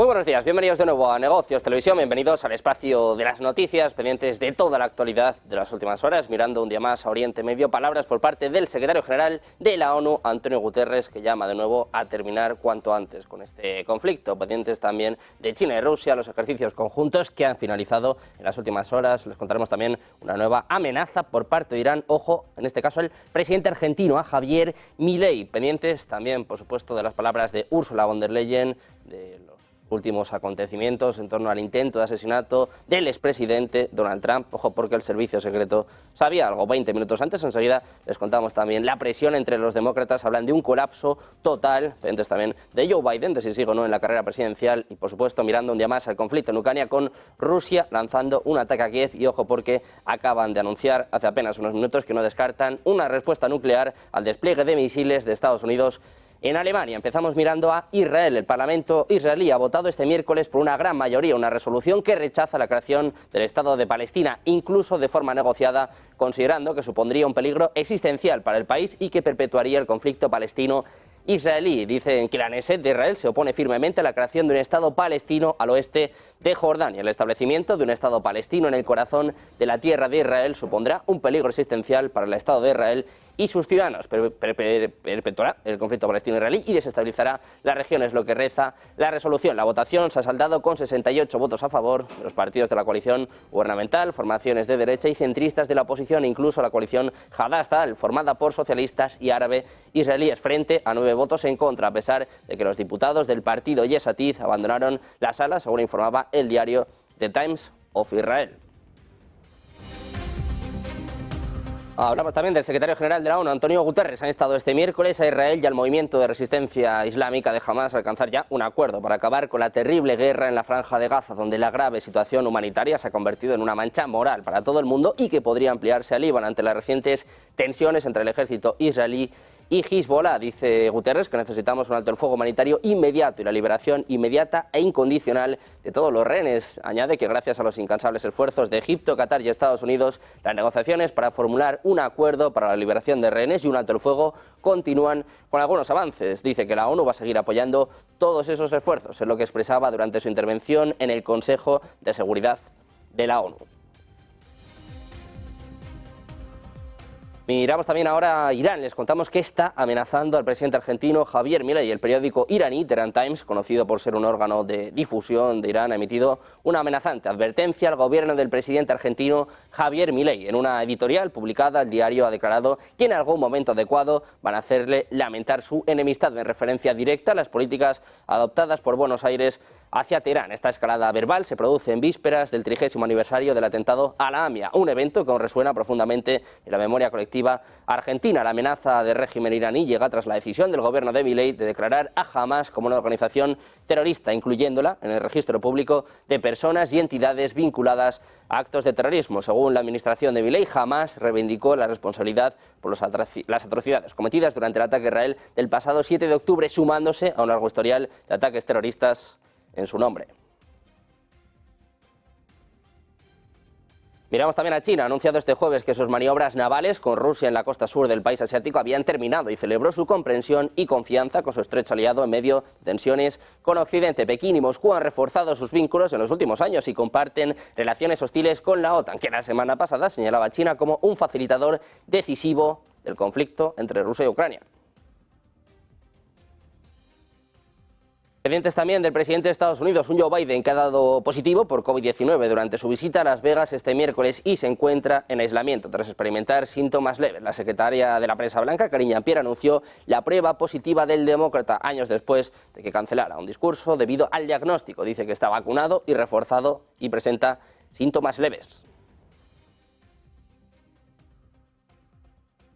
Muy buenos días, bienvenidos de nuevo a Negocios Televisión, bienvenidos al espacio de las noticias, pendientes de toda la actualidad de las últimas horas, mirando un día más a Oriente Medio. Palabras por parte del secretario general de la ONU, Antonio Guterres, que llama de nuevo a terminar cuanto antes con este conflicto. Pendientes también de China y Rusia, los ejercicios conjuntos que han finalizado en las últimas horas. Les contaremos también una nueva amenaza por parte de Irán, ojo, en este caso el presidente argentino, a Javier Milei. Pendientes también, por supuesto, de las palabras de Ursula von der Leyen, de los últimos acontecimientos en torno al intento de asesinato del expresidente Donald Trump. Ojo, porque el servicio secreto sabía algo 20 minutos antes. Enseguida les contamos también la presión entre los demócratas. Hablan de un colapso total. Pendientes también de Joe Biden, de si sigue o no en la carrera presidencial. Y, por supuesto, mirando un día más al conflicto en Ucrania con Rusia lanzando un ataque a Kiev. Y ojo, porque acaban de anunciar hace apenas unos minutos que no descartan una respuesta nuclear al despliegue de misiles de Estados Unidos en Alemania. Empezamos mirando a Israel. El Parlamento israelí ha votado este miércoles por una gran mayoría una resolución que rechaza la creación del Estado de Palestina, incluso de forma negociada, considerando que supondría un peligro existencial para el país y que perpetuaría el conflicto palestino-israelí. Dicen que la Knesset de Israel se opone firmemente a la creación de un Estado palestino al oeste de Jordania. El establecimiento de un Estado palestino en el corazón de la tierra de Israel supondrá un peligro existencial para el Estado de Israel y sus ciudadanos. Perpetuará el conflicto palestino-israelí y desestabilizará la región, es lo que reza la resolución. La votación se ha saldado con 68 votos a favor de los partidos de la coalición gubernamental, formaciones de derecha y centristas de la oposición, incluso la coalición Hadassah, formada por socialistas y árabe israelíes, frente a 9 votos en contra, a pesar de que los diputados del partido Yesh Atid abandonaron la sala, según informaba el diario The Times of Israel. Hablamos también del secretario general de la ONU, Antonio Guterres. Han estado este miércoles a Israel y al movimiento de resistencia islámica de Hamás a alcanzar ya un acuerdo para acabar con la terrible guerra en la Franja de Gaza, donde la grave situación humanitaria se ha convertido en una mancha moral para todo el mundo y que podría ampliarse al Líbano ante las recientes tensiones entre el ejército israelí y Hezbollah. Dice Guterres que necesitamos un alto el fuego humanitario inmediato y la liberación inmediata e incondicional de todos los rehenes. Añade que gracias a los incansables esfuerzos de Egipto, Qatar y Estados Unidos, las negociaciones para formular un acuerdo para la liberación de rehenes y un alto el fuego continúan con algunos avances. Dice que la ONU va a seguir apoyando todos esos esfuerzos, es lo que expresaba durante su intervención en el Consejo de Seguridad de la ONU. Miramos también ahora a Irán. Les contamos que está amenazando al presidente argentino Javier Milei. El periódico iraní Tehran Times, conocido por ser un órgano de difusión de Irán, ha emitido una amenazante advertencia al gobierno del presidente argentino Javier Milei. En una editorial publicada, el diario ha declarado que en algún momento adecuado van a hacerle lamentar su enemistad, en referencia directa a las políticas adoptadas por Buenos Aires hacia Teherán. Esta escalada verbal se produce en vísperas del 30º aniversario del atentado a la AMIA, un evento que aún resuena profundamente en la memoria colectiva argentina. La amenaza del régimen iraní llega tras la decisión del gobierno de Milei de declarar a Hamás como una organización terrorista, incluyéndola en el registro público de personas y entidades vinculadas a actos de terrorismo. Según la administración de Milei, Hamás reivindicó la responsabilidad por las atrocidades cometidas durante el ataque a Israel del pasado 7 de octubre, sumándose a un largo historial de ataques terroristas en su nombre. Miramos también a China. Ha anunciado este jueves que sus maniobras navales con Rusia en la costa sur del país asiático habían terminado y celebró su comprensión y confianza con su estrecho aliado en medio de tensiones con Occidente. Pekín y Moscú han reforzado sus vínculos en los últimos años y comparten relaciones hostiles con la OTAN, que la semana pasada señalaba a China como un facilitador decisivo del conflicto entre Rusia y Ucrania. Pendientes también del presidente de Estados Unidos, un Joe Biden que ha dado positivo por COVID-19 durante su visita a Las Vegas este miércoles y se encuentra en aislamiento tras experimentar síntomas leves. La secretaria de la Prensa Blanca, Karine Jean-Pierre, anunció la prueba positiva del demócrata años después de que cancelara un discurso debido al diagnóstico. Dice que está vacunado y reforzado y presenta síntomas leves.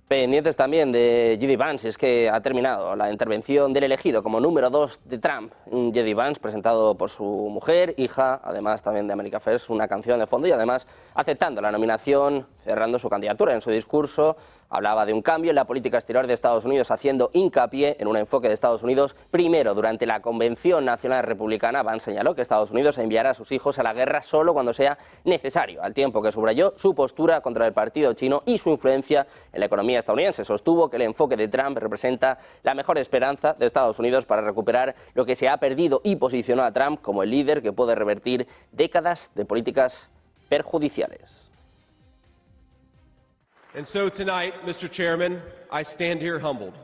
Pendientes también de J.D. Vance, es que ha terminado la intervención del elegido como número 2 de Trump. J.D. Vance, presentado por su mujer, hija, además también de America First, una canción de fondo y además aceptando la nominación cerrando su candidatura. En su discurso hablaba de un cambio en la política exterior de Estados Unidos, haciendo hincapié en un enfoque de Estados Unidos. Primero, durante la Convención Nacional Republicana, Vance señaló que Estados Unidos enviará a sus hijos a la guerra solo cuando sea necesario, al tiempo que subrayó su postura contra el partido chino y su influencia en la economía estadounidense. Sostuvo que el enfoque de Trump representa la mejor esperanza de Estados Unidos para recuperar lo que se ha perdido y posicionó a Trump como el líder que puede revertir décadas de políticas perjudiciales. And so tonight, Mr. Chairman, I stand here humbled,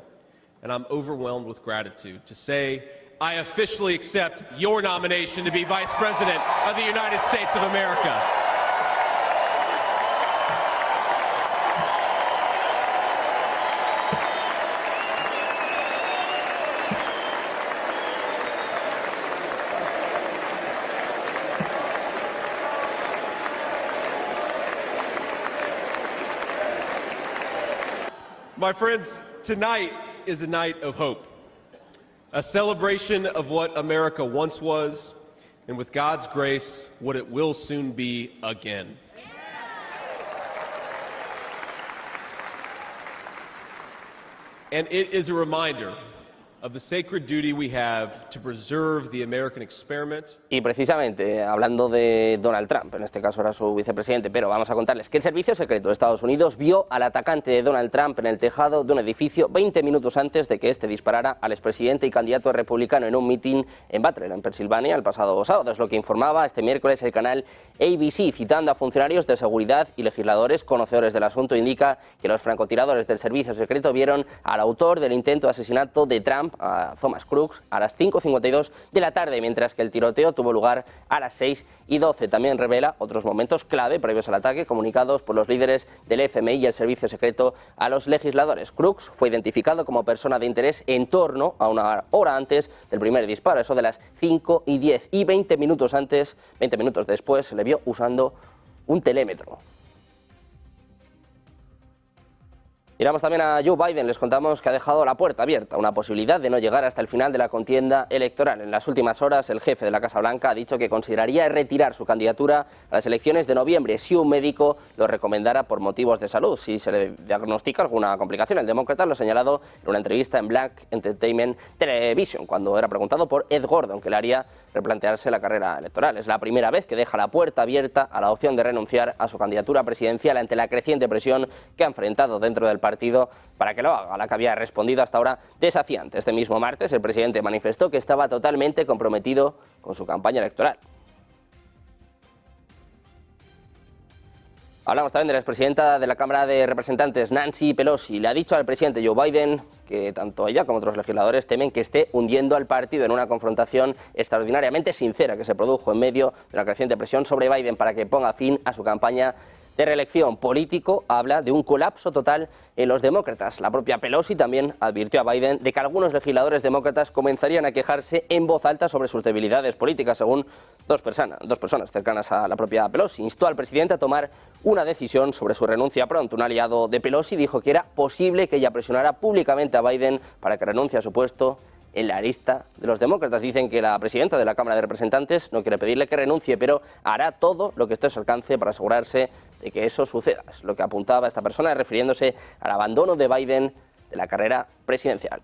and I'm overwhelmed with gratitude to say I officially accept your nomination to be Vice President of the United States of America. My friends, tonight is a night of hope, a celebration of what America once was, and with God's grace, what it will soon be again. And it is a reminder of the sacred duty we have to preserve the American experiment. Y precisamente, hablando de Donald Trump, en este caso era su vicepresidente, pero vamos a contarles que el Servicio Secreto de Estados Unidos vio al atacante de Donald Trump en el tejado de un edificio 20 minutos antes de que este disparara al expresidente y candidato republicano en un mitin en Butler, en Pensilvania, el pasado sábado. Es lo que informaba este miércoles el canal ABC, citando a funcionarios de seguridad y legisladores conocedores del asunto. Indica que los francotiradores del Servicio Secreto vieron al autor del intento de asesinato de Trump, a Thomas Crooks, a las 5:52 de la tarde, mientras que el tiroteo tuvo lugar a las 6:12. También revela otros momentos clave previos al ataque, comunicados por los líderes del FMI y el Servicio Secreto a los legisladores. Crooks fue identificado como persona de interés en torno a una hora antes del primer disparo, eso de las 5:10, y 20 minutos después se le vio usando un telémetro. Miramos también a Joe Biden. Les contamos que ha dejado la puerta abierta, una posibilidad de no llegar hasta el final de la contienda electoral. En las últimas horas, el jefe de la Casa Blanca ha dicho que consideraría retirar su candidatura a las elecciones de noviembre si un médico lo recomendara por motivos de salud, si se le diagnostica alguna complicación. El demócrata lo ha señalado en una entrevista en Black Entertainment Television, cuando era preguntado por Ed Gordon, que le haría replantearse la carrera electoral. Es la primera vez que deja la puerta abierta a la opción de renunciar a su candidatura presidencial ante la creciente presión que ha enfrentado dentro del partido para que lo haga, a la que había respondido hasta ahora desafiante. Este mismo martes el presidente manifestó que estaba totalmente comprometido con su campaña electoral. Hablamos también de la expresidenta de la Cámara de Representantes, Nancy Pelosi. Le ha dicho al presidente Joe Biden que tanto ella como otros legisladores temen que esté hundiendo al partido en una confrontación extraordinariamente sincera que se produjo en medio de la creciente presión sobre Biden para que ponga fin a su campaña de reelección. Político habla de un colapso total en los demócratas. La propia Pelosi también advirtió a Biden de que algunos legisladores demócratas comenzarían a quejarse en voz alta sobre sus debilidades políticas, según dos personas cercanas a la propia Pelosi. Instó al presidente a tomar una decisión sobre su renuncia pronto. Un aliado de Pelosi dijo que era posible que ella presionara públicamente a Biden para que renuncie a su puesto en la lista de los demócratas. Dicen que la presidenta de la Cámara de Representantes no quiere pedirle que renuncie, pero hará todo lo que esté a su alcance para asegurarse de que eso suceda. Es lo que apuntaba esta persona, refiriéndose al abandono de Biden de la carrera presidencial.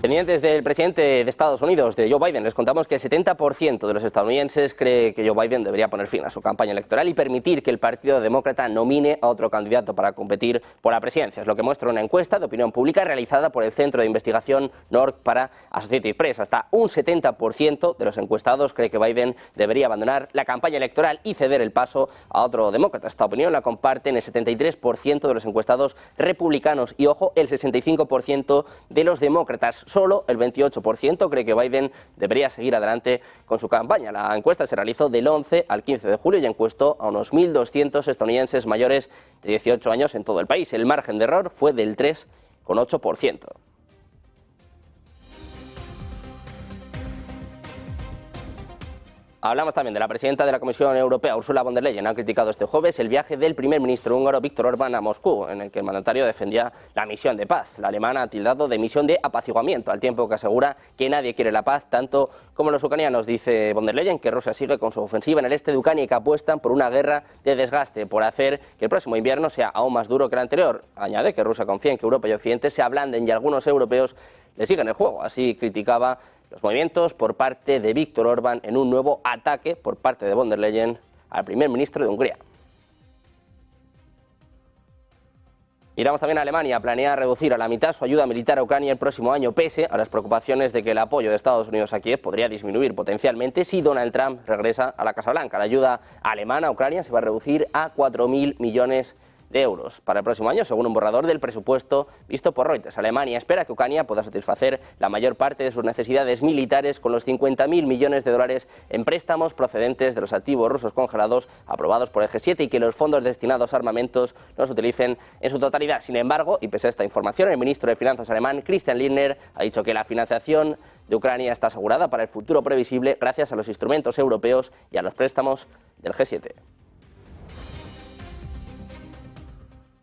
Pendientes del presidente de Estados Unidos, de Joe Biden, les contamos que el 70% de los estadounidenses cree que Joe Biden debería poner fin a su campaña electoral y permitir que el Partido Demócrata nomine a otro candidato para competir por la presidencia. Es lo que muestra una encuesta de opinión pública realizada por el Centro de Investigación NORC para Associated Press. Hasta un 70% de los encuestados cree que Biden debería abandonar la campaña electoral y ceder el paso a otro demócrata. Esta opinión la comparten el 73% de los encuestados republicanos y, ojo, el 65% de los demócratas. Solo el 28% cree que Biden debería seguir adelante con su campaña. La encuesta se realizó del 11 al 15 de julio y encuestó a unos 1.200 estadounidenses mayores de 18 años en todo el país. El margen de error fue del 3,8%. Hablamos también de la presidenta de la Comisión Europea, Ursula von der Leyen. Ha criticado este jueves el viaje del primer ministro húngaro, Viktor Orbán, a Moscú, en el que el mandatario defendía la misión de paz. La alemana ha tildado de misión de apaciguamiento, al tiempo que asegura que nadie quiere la paz, tanto como los ucranianos. Dice von der Leyen que Rusia sigue con su ofensiva en el este de Ucrania y que apuestan por una guerra de desgaste, por hacer que el próximo invierno sea aún más duro que el anterior. Añade que Rusia confía en que Europa y Occidente se ablanden y algunos europeos le siguen el juego. Así criticaba los movimientos por parte de Viktor Orbán en un nuevo ataque por parte de von der Leyen al primer ministro de Hungría. Miramos también a Alemania. Planea reducir a la mitad su ayuda militar a Ucrania el próximo año, pese a las preocupaciones de que el apoyo de Estados Unidos a Kiev podría disminuir potencialmente si Donald Trump regresa a la Casa Blanca. La ayuda alemana a Ucrania se va a reducir a 4.000 millones de euros para el próximo año, según un borrador del presupuesto visto por Reuters. Alemania espera que Ucrania pueda satisfacer la mayor parte de sus necesidades militares con los 50.000 millones de dólares en préstamos procedentes de los activos rusos congelados aprobados por el G7 y que los fondos destinados a armamentos no se utilicen en su totalidad. Sin embargo, y pese a esta información, el ministro de Finanzas alemán, Christian Lindner, ha dicho que la financiación de Ucrania está asegurada para el futuro previsible gracias a los instrumentos europeos y a los préstamos del G7.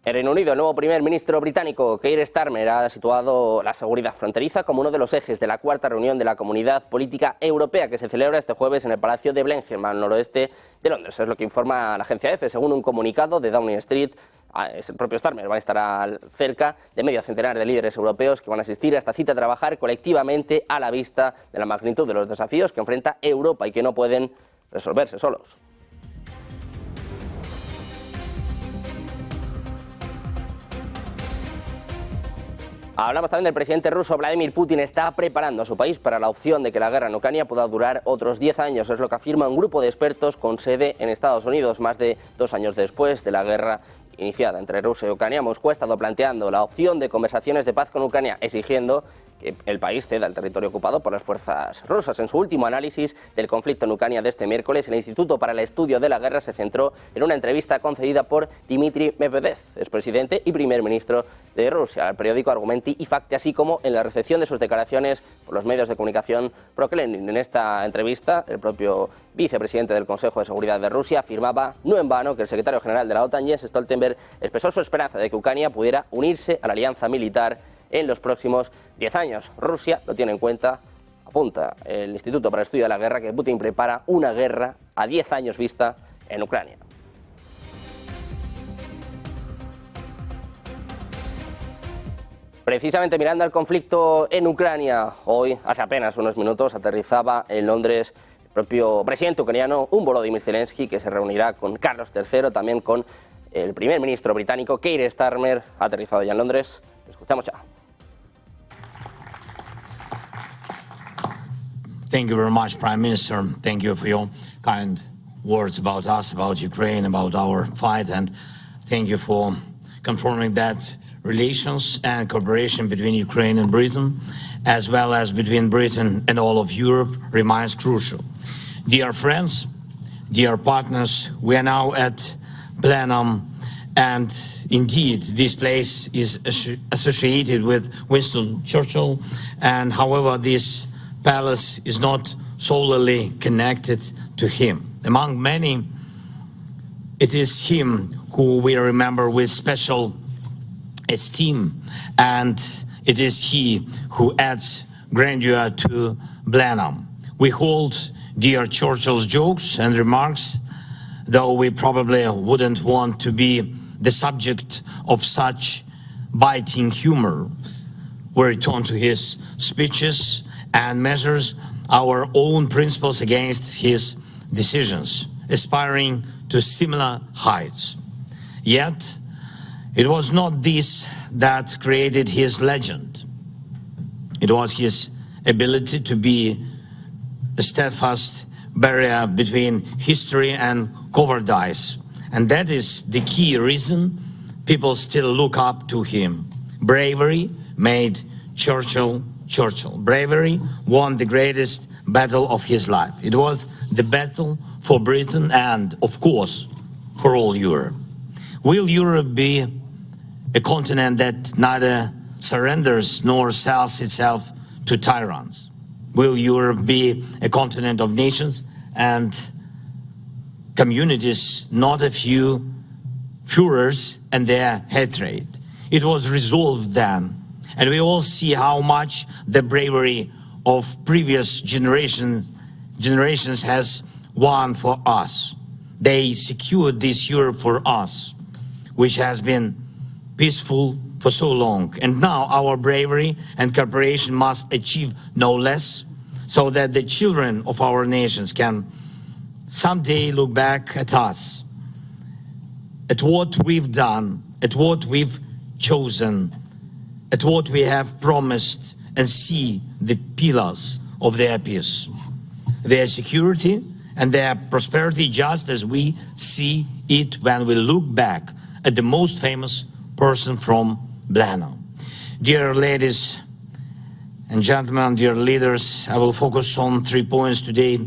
En Reino Unido, el nuevo primer ministro británico, Keir Starmer, ha situado la seguridad fronteriza como uno de los ejes de la cuarta reunión de la Comunidad Política Europea que se celebra este jueves en el Palacio de Blenheim, al noroeste de Londres. Es lo que informa la agencia EFE. Según un comunicado de Downing Street, el propio Starmer va a estar cerca de medio centenar de líderes europeos que van a asistir a esta cita a trabajar colectivamente a la vista de la magnitud de los desafíos que enfrenta Europa y que no pueden resolverse solos. Hablamos también del presidente ruso Vladimir Putin. Está preparando a su país para la opción de que la guerra en Ucrania pueda durar otros 10 años. Es lo que afirma un grupo de expertos con sede en Estados Unidos. Más de 2 años después de la guerra iniciada entre Rusia y Ucrania, Moscú ha estado planteando la opción de conversaciones de paz con Ucrania, exigiendo que el país ceda el territorio ocupado por las fuerzas rusas. En su último análisis del conflicto en Ucrania de este miércoles, el Instituto para el Estudio de la Guerra se centró en una entrevista concedida por Dmitry Medvedev, expresidente y primer ministro de Rusia, al periódico Argumenti y Fakti, así como en la recepción de sus declaraciones por los medios de comunicación pro-Kremlin. En esta entrevista, el propio vicepresidente del Consejo de Seguridad de Rusia afirmaba, no en vano, que el secretario general de la OTAN, Jens Stoltenberg, expresó su esperanza de que Ucrania pudiera unirse a la alianza militar en los próximos 10 años. Rusia lo tiene en cuenta, apunta el Instituto para el Estudio de la Guerra, que Putin prepara una guerra a 10 años vista en Ucrania. Precisamente mirando al conflicto en Ucrania, hoy, hace apenas unos minutos, aterrizaba en Londres el propio presidente ucraniano, Volodymyr Zelensky, que se reunirá con Carlos III, también con el primer ministro británico, Keir Starmer. Ha aterrizado ya en Londres. Lo escuchamos ya. Thank you very much, Prime Minister. Thank you for your kind words about us, about Ukraine, about our fight, and thank you for confirming that relations and cooperation between Ukraine and Britain, as well as between Britain and all of Europe, remains crucial. Dear friends, dear partners, we are now at Blenheim, and indeed this place is associated with Winston Churchill, and however this palace is not solely connected to him. Among many, it is him who we remember with special esteem, and it is he who adds grandeur to Blenheim. We hold dear Churchill's jokes and remarks, though we probably wouldn't want to be the subject of such biting humor. We return to his speeches and measures our own principles against his decisions, aspiring to similar heights. Yet, it was not this that created his legend. It was his ability to be a steadfast barrier between history and cowardice. And that is the key reason people still look up to him. Bravery made Churchill Churchill. Bravery won the greatest battle of his life. It was the battle for Britain and, of course, for all Europe. Will Europe be a continent that neither surrenders nor sells itself to tyrants? Will Europe be a continent of nations and communities, not a few Führers and their hatred. It was resolved then, and we all see how much the bravery of previous generations has won for us. They secured this Europe for us, which has been peaceful for so long. And now our bravery and cooperation must achieve no less, so that the children of our nations can someday look back at us, at what we've done, at what we've chosen, at what we have promised, and see the pillars of their peace, their security and their prosperity, just as we see it when we look back at the most famous person from Blano. Dear ladies and gentlemen, dear leaders, I will focus on 3 points today.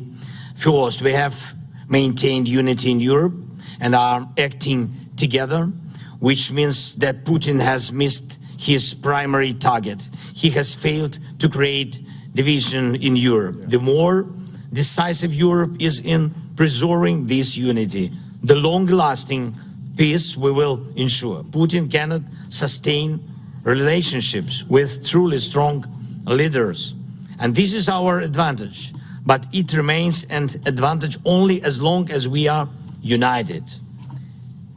First, we have maintained unity in Europe and are acting together, which means that Putin has missed his primary target. He has failed to create division in Europe. The more decisive Europe is in preserving this unity, the long-lasting peace we will ensure. Putin cannot sustain relationships with truly strong leaders, and this is our advantage, but it remains an advantage only as long as we are united.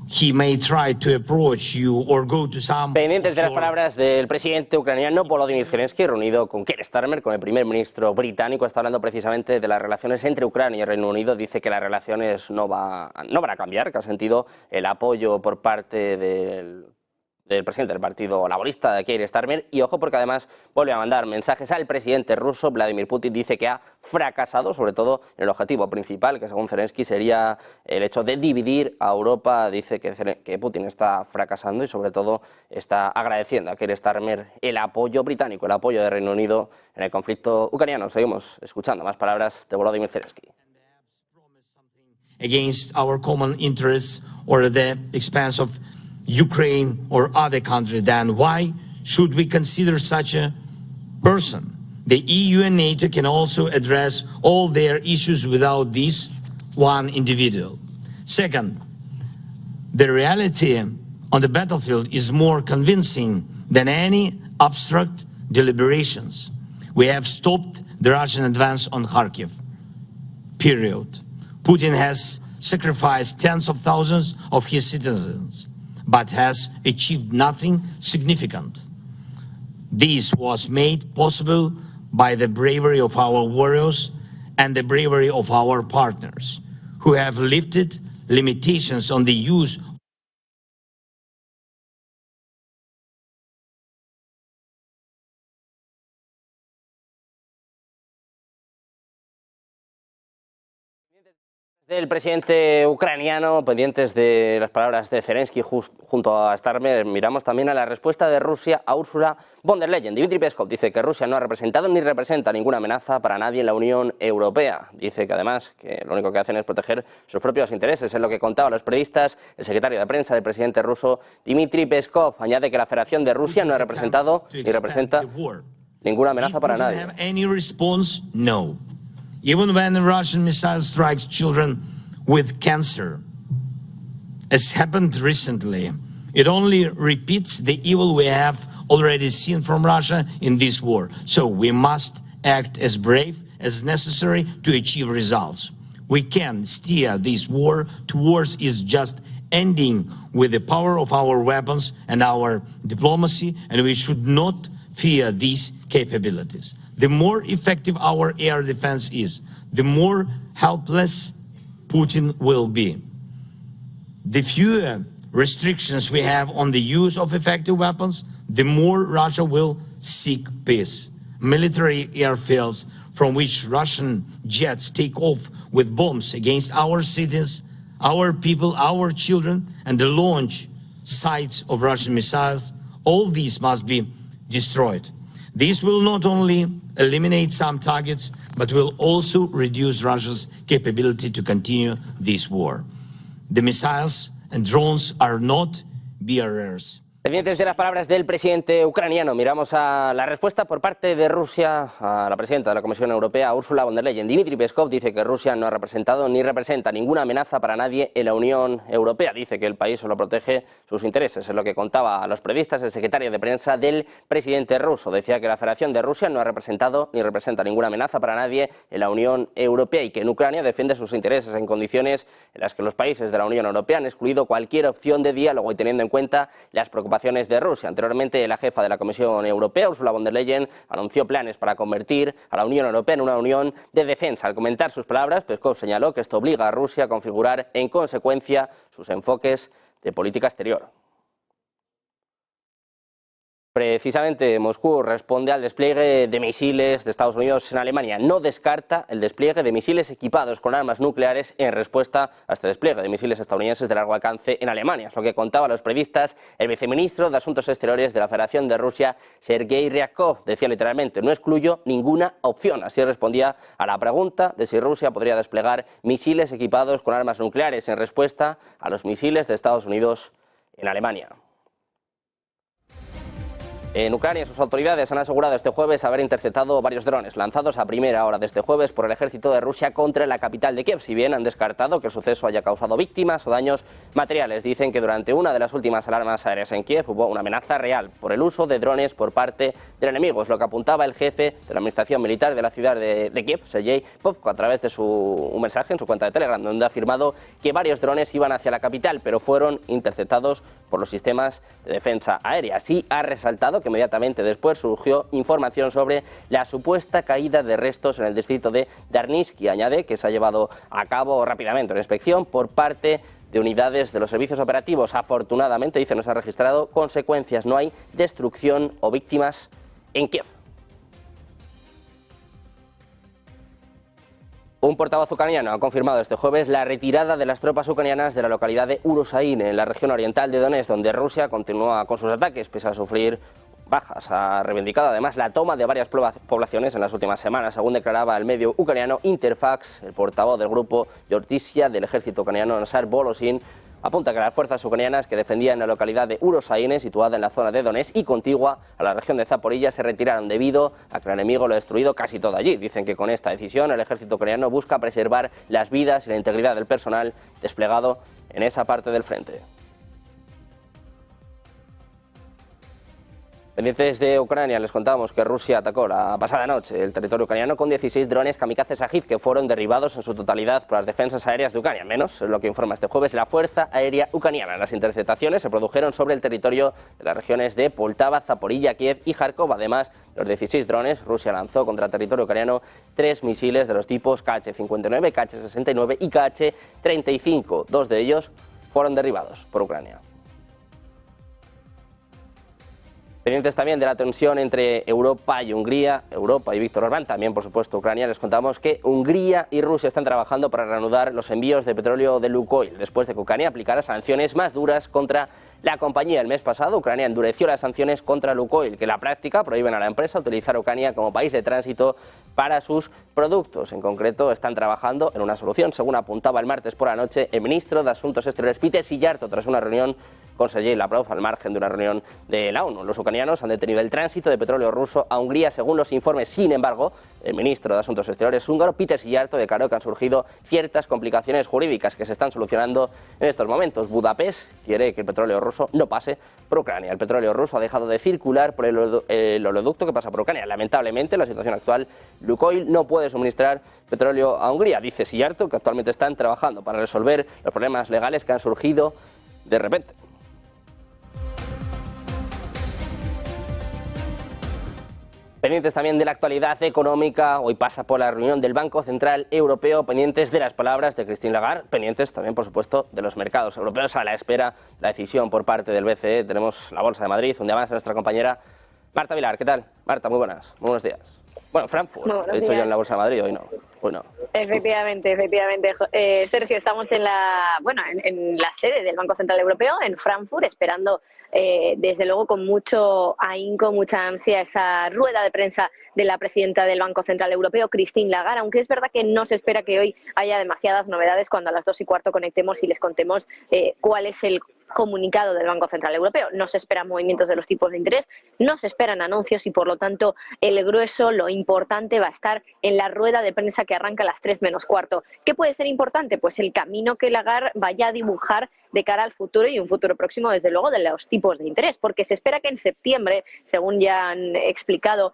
He may try to approach you or go to some... Pendientes de las palabras del presidente ucraniano Volodymyr Zelensky, reunido con Keir Starmer, con el primer ministro británico, está hablando precisamente de las relaciones entre Ucrania y el Reino Unido. Dice que las relaciones no van a cambiar, que ha sentido el apoyo por parte del presidente del Partido Laborista, de Keir Starmer, y ojo porque además vuelve a mandar mensajes al presidente ruso. Vladimir Putin dice que ha fracasado, sobre todo en el objetivo principal, que según Zelensky sería el hecho de dividir a Europa. Dice que Putin está fracasando y sobre todo está agradeciendo a Keir Starmer el apoyo británico, el apoyo del Reino Unido en el conflicto ucraniano. Seguimos escuchando más palabras de Volodymyr Zelensky. Against our common interests or the expense of Ukraine or other country, then why should we consider such a person? The EU and NATO can also address all their issues without this one individual. Second, the reality on the battlefield is more convincing than any abstract deliberations. We have stopped the Russian advance on Kharkiv. Period. Putin has sacrificed tens of thousands of his citizens, but has achieved nothing significant. This was made possible by the bravery of our warriors and the bravery of our partners, who have lifted limitations on the use del presidente ucraniano, pendientes de las palabras de Zelensky junto a Starmer. Miramos también a la respuesta de Rusia a Ursula von der Leyen. Dmitry Peskov dice que Rusia no ha representado ni representa ninguna amenaza para nadie en la Unión Europea. Dice que además que lo único que hacen es proteger sus propios intereses. Es lo que contaba a los periodistas el secretario de prensa del presidente ruso, Dmitry Peskov. Añade que la Federación de Rusia no ha representado ni representa ninguna amenaza para nadie. Even when a Russian missile strikes children with cancer, as happened recently, it only repeats the evil we have already seen from Russia in this war. So we must act as brave as necessary to achieve results. We can steer this war towards its just ending with the power of our weapons and our diplomacy, and we should not fear these capabilities. The more effective our air defense is, the more helpless Putin will be. The fewer restrictions we have on the use of effective weapons, the more Russia will seek peace. Military airfields from which Russian jets take off with bombs against our cities, our people, our children, and the launch sites of Russian missiles, all these must be destroyed. This will not only eliminate some targets, but will also reduce Russia's capability to continue this war. The missiles and drones are not bearers Pendientes de las palabras del presidente ucraniano, miramos a la respuesta por parte de Rusia a la presidenta de la Comisión Europea, Ursula von der Leyen. Dmitry Peskov dice que Rusia no ha representado ni representa ninguna amenaza para nadie en la Unión Europea. Dice que el país solo protege sus intereses. Es lo que contaba a los periodistas el secretario de prensa del presidente ruso. Decía que la Federación de Rusia no ha representado ni representa ninguna amenaza para nadie en la Unión Europea y que en Ucrania defiende sus intereses en condiciones en las que los países de la Unión Europea han excluido cualquier opción de diálogo y teniendo en cuenta las preocupaciones de Rusia. Anteriormente, la jefa de la Comisión Europea, Ursula von der Leyen, anunció planes para convertir a la Unión Europea en una unión de defensa. Al comentar sus palabras, Peskov señaló que esto obliga a Rusia a configurar en consecuencia sus enfoques de política exterior. Precisamente Moscú responde al despliegue de misiles de Estados Unidos en Alemania. No descarta el despliegue de misiles equipados con armas nucleares en respuesta a este despliegue de misiles estadounidenses de largo alcance en Alemania. Es lo que contaba a los periodistas el viceministro de Asuntos Exteriores de la Federación de Rusia, Sergei Ryabkov. Decía literalmente, no excluyo ninguna opción. Así respondía a la pregunta de si Rusia podría desplegar misiles equipados con armas nucleares en respuesta a los misiles de Estados Unidos en Alemania. En Ucrania, sus autoridades han asegurado este jueves haber interceptado varios drones lanzados a primera hora de este jueves por el ejército de Rusia contra la capital de Kiev. Si bien han descartado que el suceso haya causado víctimas o daños materiales, dicen que durante una de las últimas alarmas aéreas en Kiev hubo una amenaza real por el uso de drones por parte del enemigo. Es lo que apuntaba el jefe de la administración militar de la ciudad de Kiev, Sergei Popko, a través de un mensaje en su cuenta de Telegram, donde ha afirmado que varios drones iban hacia la capital, pero fueron interceptados por los sistemas de defensa aérea. Así ha resaltado que inmediatamente después surgió información sobre la supuesta caída de restos en el distrito de Darnitsky. Añade que se ha llevado a cabo rápidamente una inspección por parte de unidades de los servicios operativos. Afortunadamente, dice, no se han registrado consecuencias, no hay destrucción o víctimas en Kiev. Un portavoz ucraniano ha confirmado este jueves la retirada de las tropas ucranianas de la localidad de Urosain, en la región oriental de Donetsk, donde Rusia continúa con sus ataques pese a sufrir bajas. Ha reivindicado además la toma de varias poblaciones en las últimas semanas, según declaraba el medio ucraniano Interfax. El portavoz del grupo Yortisia del ejército ucraniano, Nazar Volosin, apunta que las fuerzas ucranianas que defendían la localidad de Urosain, situada en la zona de Donetsk y contigua a la región de Zaporilla, se retiraron debido a que el enemigo lo ha destruido casi todo allí. Dicen que con esta decisión el ejército ucraniano busca preservar las vidas y la integridad del personal desplegado en esa parte del frente. Pendientes de Ucrania, les contamos que Rusia atacó la pasada noche el territorio ucraniano con 16 drones kamikaze Shahid que fueron derribados en su totalidad por las defensas aéreas de Ucrania. Menos es lo que informa este jueves la Fuerza Aérea Ucraniana. Las interceptaciones se produjeron sobre el territorio de las regiones de Poltava, Zaporilla, Kiev y Kharkov. Además, los 16 drones, Rusia lanzó contra el territorio ucraniano 3 misiles de los tipos KH-59, KH-69 y KH-35. 2 de ellos fueron derribados por Ucrania. Pendientes también de la tensión entre Europa y Hungría, Europa y Víctor Orbán, también por supuesto Ucrania, les contamos que Hungría y Rusia están trabajando para reanudar los envíos de petróleo de Lukoil, después de que Ucrania aplicara sanciones más duras contra la compañía. El mes pasado Ucrania endureció las sanciones contra Lukoil, que en la práctica prohíben a la empresa utilizar Ucrania como país de tránsito para sus productos. En concreto, están trabajando en una solución, según apuntaba el martes por la noche el ministro de Asuntos Exteriores Peter Szijjártó, tras una reunión con Sergei Lavrov al margen de una reunión de la ONU. Los ucranianos han detenido el tránsito de petróleo ruso a Hungría, según los informes. Sin embargo, el ministro de Asuntos Exteriores húngaro, Peter Szijjártó, declaró que han surgido ciertas complicaciones jurídicas que se están solucionando en estos momentos. Budapest quiere que el petróleo ruso no pase por Ucrania. El petróleo ruso ha dejado de circular por el oleoducto que pasa por Ucrania. Lamentablemente, en la situación actual, Lukoil no puede suministrar petróleo a Hungría. Dice Szijjártó que actualmente están trabajando para resolver los problemas legales que han surgido de repente. Pendientes también de la actualidad económica, hoy pasa por la reunión del Banco Central Europeo, pendientes de las palabras de Christine Lagarde, pendientes también, por supuesto, de los mercados europeos a la espera de la decisión por parte del BCE. Tenemos la Bolsa de Madrid, donde avanza nuestra compañera Marta Vilar. ¿Qué tal? Marta, muy buenas, muy buenos días. Bueno, Frankfurt, de hecho yo en la Bolsa de Madrid, hoy no. Efectivamente, Sergio, estamos en la sede del Banco Central Europeo, en Frankfurt, esperando desde luego con mucho ahínco, mucha ansia, esa rueda de prensa de la presidenta del Banco Central Europeo, Christine Lagarde, aunque es verdad que no se espera que hoy haya demasiadas novedades cuando a las 2:15 conectemos y les contemos cuál es el comunicado del Banco Central Europeo. No se esperan movimientos de los tipos de interés, no se esperan anuncios y por lo tanto el grueso, lo importante va a estar en la rueda de prensa que arranca a las 3:15. ¿Qué puede ser importante? Pues el camino que Lagarde vaya a dibujar de cara al futuro y un futuro próximo, desde luego, de los tipos de interés, porque se espera que en septiembre, según ya han explicado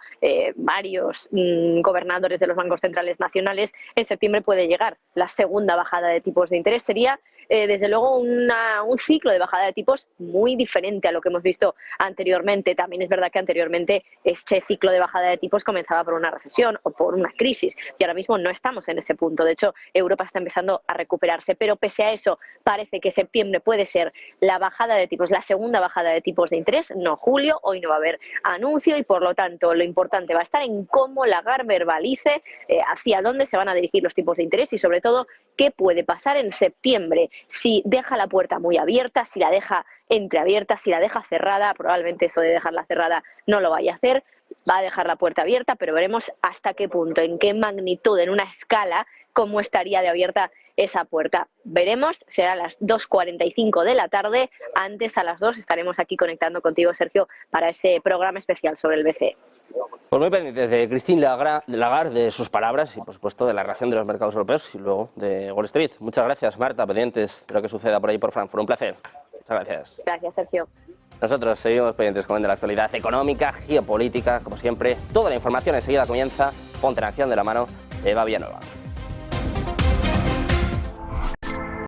varios gobernadores de los bancos centrales nacionales, en septiembre puede llegar la segunda bajada de tipos de interés. Sería desde luego un ciclo de bajada de tipos muy diferente a lo que hemos visto anteriormente. También es verdad que anteriormente este ciclo de bajada de tipos comenzaba por una recesión o por una crisis y ahora mismo no estamos en ese punto. De hecho, Europa está empezando a recuperarse, pero pese a eso parece que septiembre puede ser la bajada de tipos, la segunda bajada de tipos de interés, no julio. Hoy no va a haber anuncio y por lo tanto lo importante va a estar en cómo Lagarde verbalice hacia dónde se van a dirigir los tipos de interés y sobre todo qué puede pasar en septiembre. Si deja la puerta muy abierta, si la deja entreabierta, si la deja cerrada, probablemente eso de dejarla cerrada no lo vaya a hacer, va a dejar la puerta abierta, pero veremos hasta qué punto, en qué magnitud, en una escala, cómo estaría de abierta esa puerta. Veremos, será a las 2:45 de la tarde, antes a las 2 estaremos aquí conectando contigo, Sergio, para ese programa especial sobre el BCE. Pues muy pendientes de Christine Lagarde, de sus palabras y por supuesto de la reacción de los mercados europeos y luego de Wall Street. Muchas gracias, Marta, pendientes de lo que suceda por ahí por Frankfurt. Un placer. Muchas gracias. Gracias, Sergio. Nosotros seguimos pendientes de la actualidad económica, geopolítica, como siempre. Toda la información enseguida comienza. Ponte en acción de la mano de Eva Villanueva.